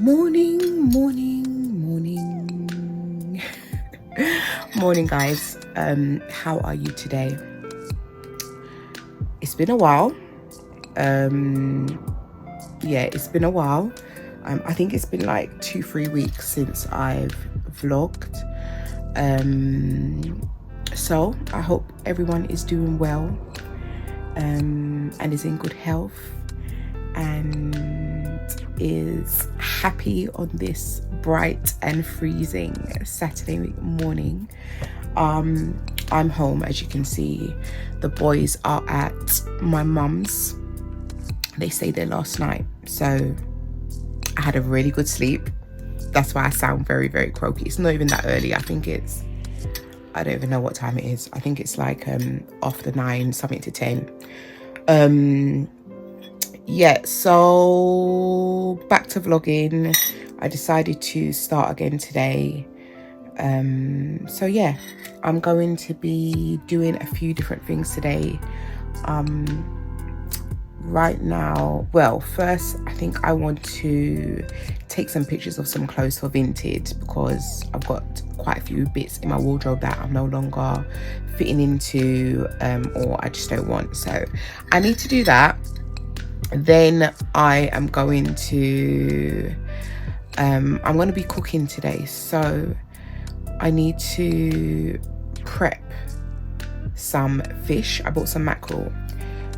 Morning, morning, morning. Morning, guys. How are you today? It's been a while. It's been a while. I think it's been like 2-3 weeks since I've vlogged. So I hope everyone is doing well and is in good health and is happy on this bright and freezing Saturday morning. I'm home, as you can see. The boys are at my mum's. They stayed there last night, so I had a really good sleep. That's why I sound very, very croaky. It's not even that early. I think it's, I don't even know what time it is. I think it's like after 9, something to 10. So back to vlogging. I decided to start again today. I'm going to be doing a few different things today. Right now, well, first I think I want to take some pictures of some clothes for Vinted, because I've got quite a few bits in my wardrobe that I'm no longer fitting into or I just don't want, so I need to do that. Then I am going to be cooking today, so I need to prep some fish. I bought some mackerel.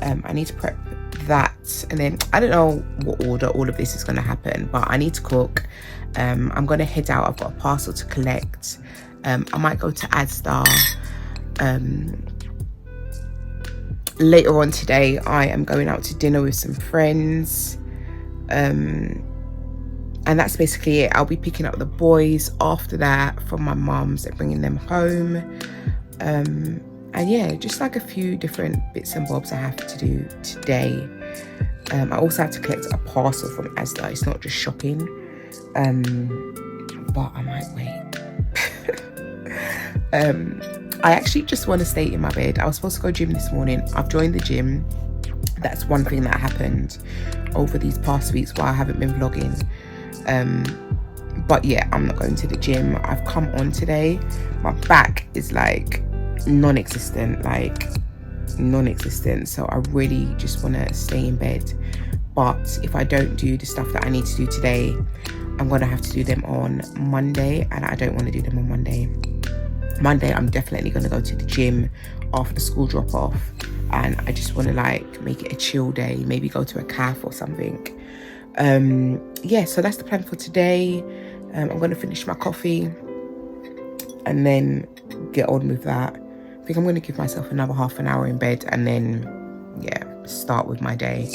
I need to prep that, and then I don't know what order all of this is going to happen, but I need to cook. I'm going to head out. I've got a parcel to collect. I might go to Asda. Later on today, I am going out to dinner with some friends. And that's basically it. I'll be picking up the boys after that from my mum's and bringing them home. And yeah, just like a few different bits and bobs I have to do today. I also have to collect a parcel from Asda. It's not just shopping. But I might wait. I actually just want to stay in my bed. I was supposed to go gym this morning. I've joined the gym. That's one thing that happened over these past weeks while I haven't been vlogging. But yeah, I'm not going to the gym. I've come on today. My back is like non-existent. So I really just want to stay in bed. But if I don't do the stuff that I need to do today, I'm going to have to do them on Monday, and I don't want to do them on Monday. Monday, I'm definitely going to go to the gym after the school drop off, and I just want to like make it a chill day, maybe go to a cafe or something. So that's the plan for today. I'm going to finish my coffee and then get on with that. I think I'm going to give myself another half an hour in bed and then start with my day.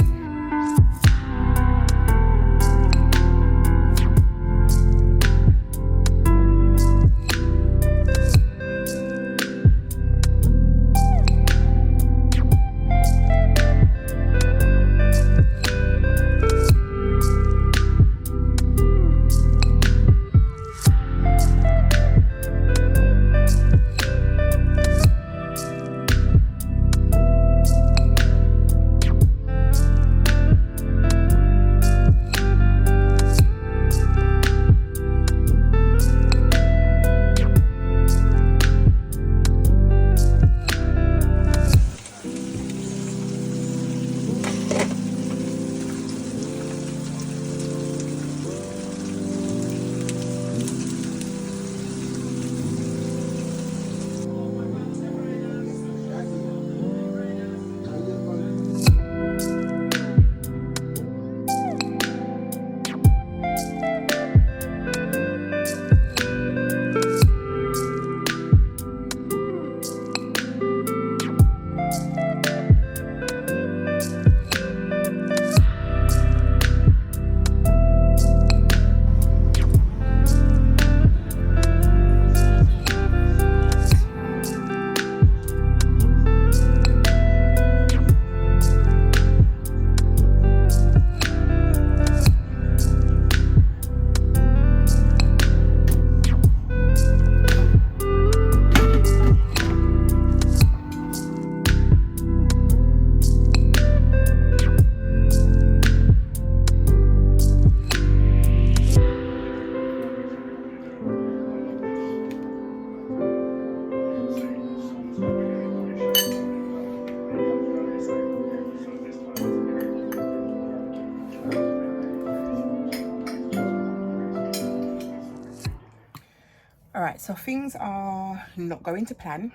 Right, so things are not going to plan.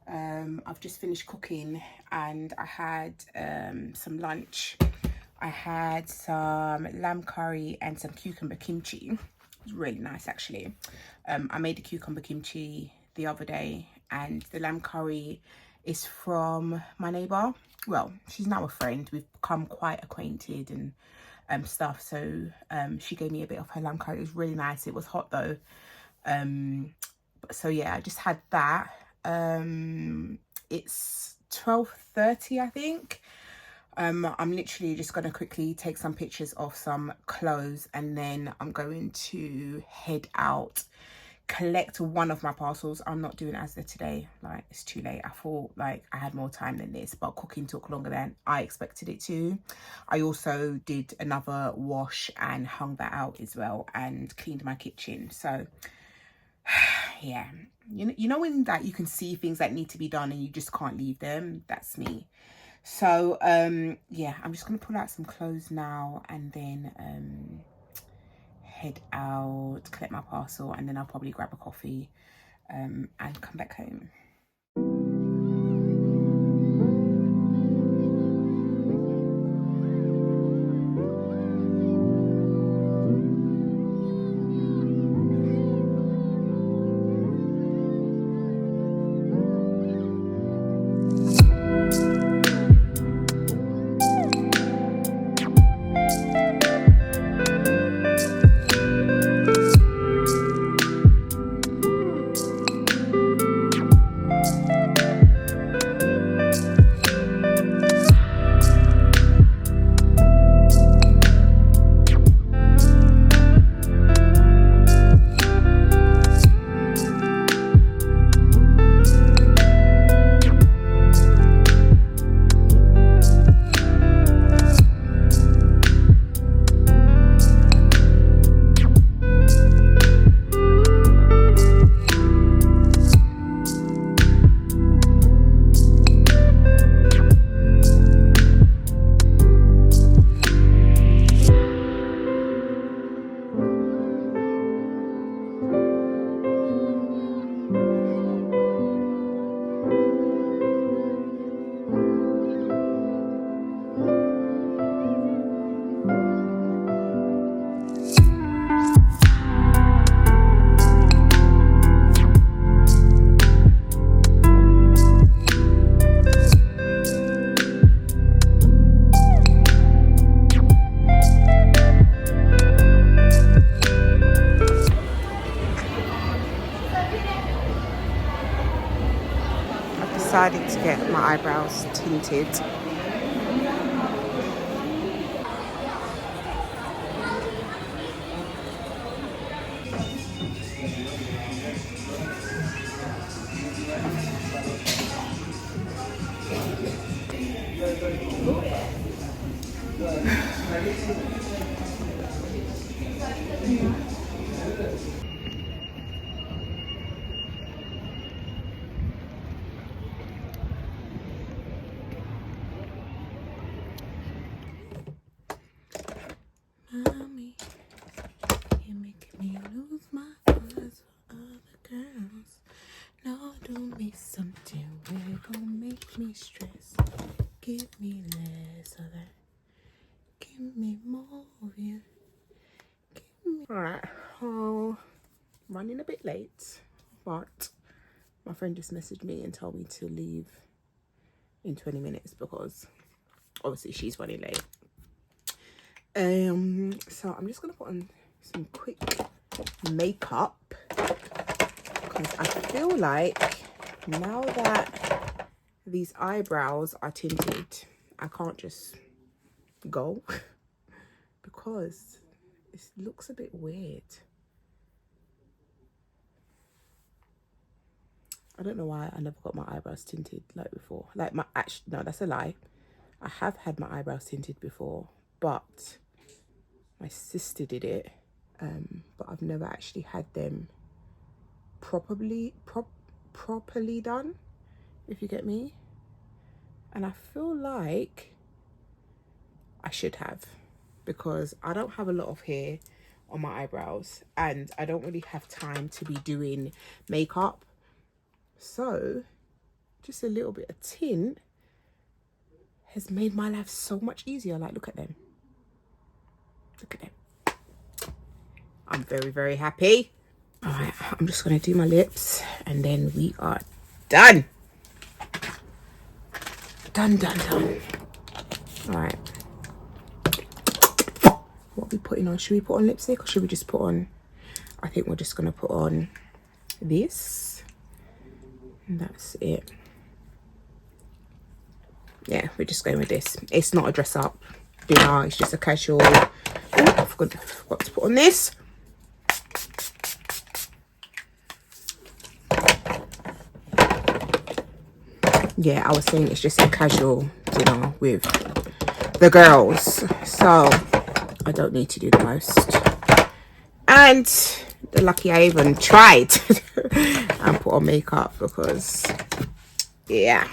I've just finished cooking and I had some lunch. I had some lamb curry and some cucumber kimchi. It was really nice actually. I made the cucumber kimchi the other day, and the lamb curry is from my neighbour. Well, she's now a friend. We've become quite acquainted and stuff. So she gave me a bit of her lamb curry. It was really nice. It was hot though. So yeah, I just had that. It's 12:30, I think. I'm literally just going to quickly take some pictures of some clothes, and then I'm going to head out, collect one of my parcels. I'm not doing Asda today, like it's too late. I thought like I had more time than this, but cooking took longer than I expected it to. I also did another wash and hung that out as well, and cleaned my kitchen. So yeah, you know when that you can see things that need to be done and you just can't leave them? That's me. So yeah, I'm just gonna pull out some clothes now and then head out, collect my parcel, and then I'll probably grab a coffee and come back home. Decided to get my eyebrows tinted. Mommy, you're making me lose my eyes for other girls. No, do me something weird, gon' make me stress. Give me less of that. Give me more of you. Alright, oh, running a bit late, but my friend just messaged me and told me to leave in 20 minutes because obviously she's running late. So I'm just gonna put on some quick makeup because I feel like now that these eyebrows are tinted, I can't just go because it looks a bit weird. I don't know why I never got my eyebrows tinted like before. Like no, that's a lie. I have had my eyebrows tinted before, but my sister did it. But I've never actually had them properly done, if you get me. And I feel like I should have, because I don't have a lot of hair on my eyebrows, and I don't really have time to be doing makeup. So just a little bit of tint has made my life so much easier. Like, look at them. Look at them. I'm very, very happy. All right, I'm just going to do my lips and then we are done. Done. All right. What are we putting on? Should we put on lipstick or should we just put on... I think we're just going to put on this. And that's it. Yeah, we're just going with this. It's not a dress up dinner. It's just a casual... Oh, I forgot to put on this. Yeah, I was saying it's just a casual dinner with the girls. So I don't need to do the most. And the lucky I even tried and put on makeup because, yeah.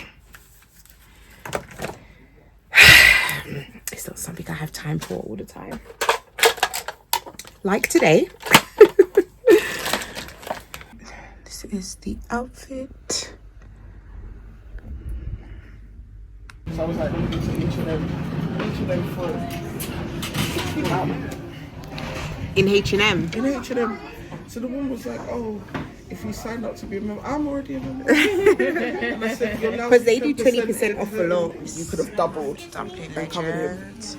It's not something I have time for all the time. Like today. This is the outfit. So I was like, each of them for In H&M. in H&M. So the woman was like, oh, if you sign up to be a member, I'm already a member. And I said, you're now Because they do 20% off for law. lots. You could have doubled. Dumpling and covered him. legend.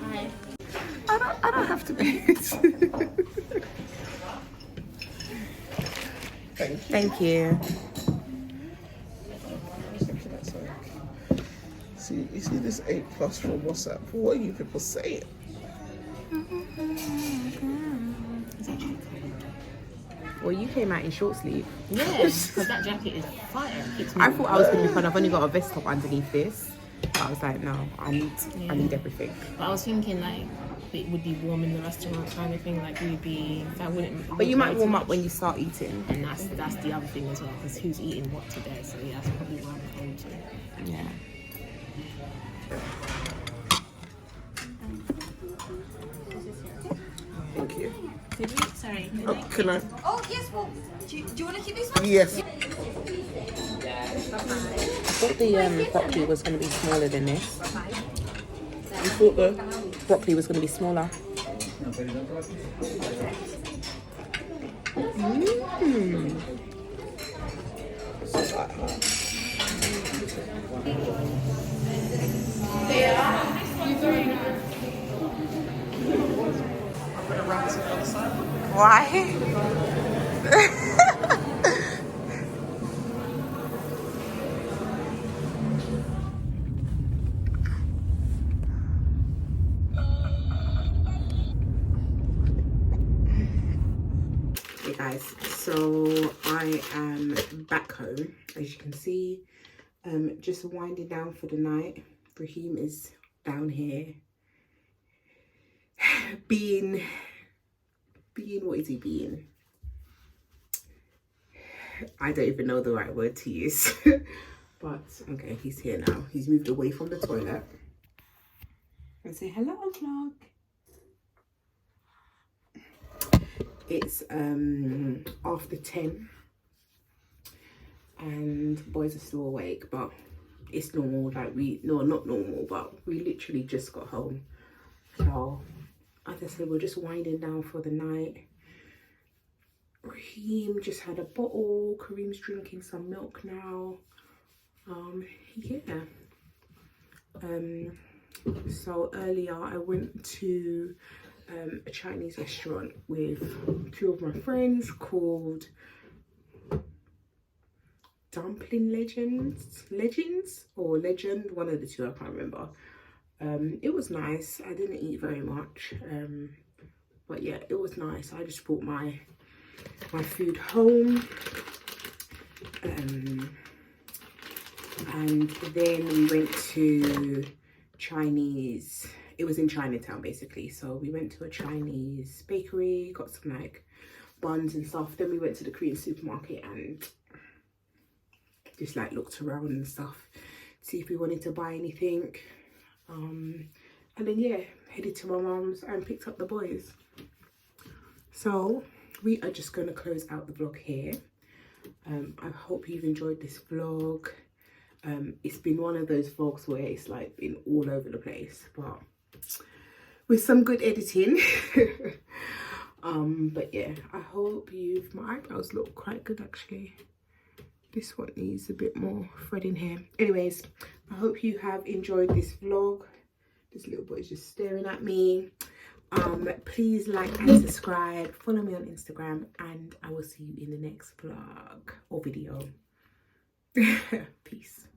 I don't have to be it. Thank you. Thank you. See, you see this 8+ from WhatsApp? What are you people saying? Well, you came out in short sleeve. Yes, because that jacket is fire. I thought I was going to be fun. I've only got a vest top underneath this. But I was like, no, I need everything. But I was thinking like it would be warm in the restaurant kind of thing. Like we'd be, that wouldn't. But you might warm up when you start eating. And that's the other thing as well, because who's eating what today? So yeah, that's probably why I'm going to. Yeah. Thank you. Sorry. Oh, can I? Oh, yes, well, do you want to keep this one? Yes. I thought the broccoli was going to be smaller than this. You thought the... Broccoli was going to be smaller. Why? Hey guys, so I am back home, as you can see. Just winding down for the night. Raheem is down here being what is he being? I don't even know the right word to use. But okay, he's here now. He's moved away from the toilet. And say hello, vlog. It's after 10 and boys are still awake, but it's normal. Like not normal, but we literally just got home. So as I said, we're just winding down for the night. Raheem just had a bottle. Kareem's drinking some milk now. Yeah. So earlier I went to a Chinese restaurant with two of my friends called Dumpling Legends or Legend, one of the two, I can't remember. It was nice. I didn't eat very much, but yeah, it was nice. I just brought my food home, and then we went to Chinese. It was in Chinatown basically, so we went to a Chinese bakery, got some like buns and stuff. Then we went to the Korean supermarket and just like looked around and stuff, see if we wanted to buy anything. And then yeah, headed to my mum's and picked up the boys. So we are just going to close out the vlog here. I hope you've enjoyed this vlog. It's been one of those vlogs where it's like been all over the place, but with some good editing. But yeah, I hope my eyebrows look quite good actually. This one needs a bit more threading here. Anyways, I hope you have enjoyed this vlog. This little boy is just staring at me. Please like and subscribe, follow me on Instagram, and I will see you in the next vlog or video. Peace.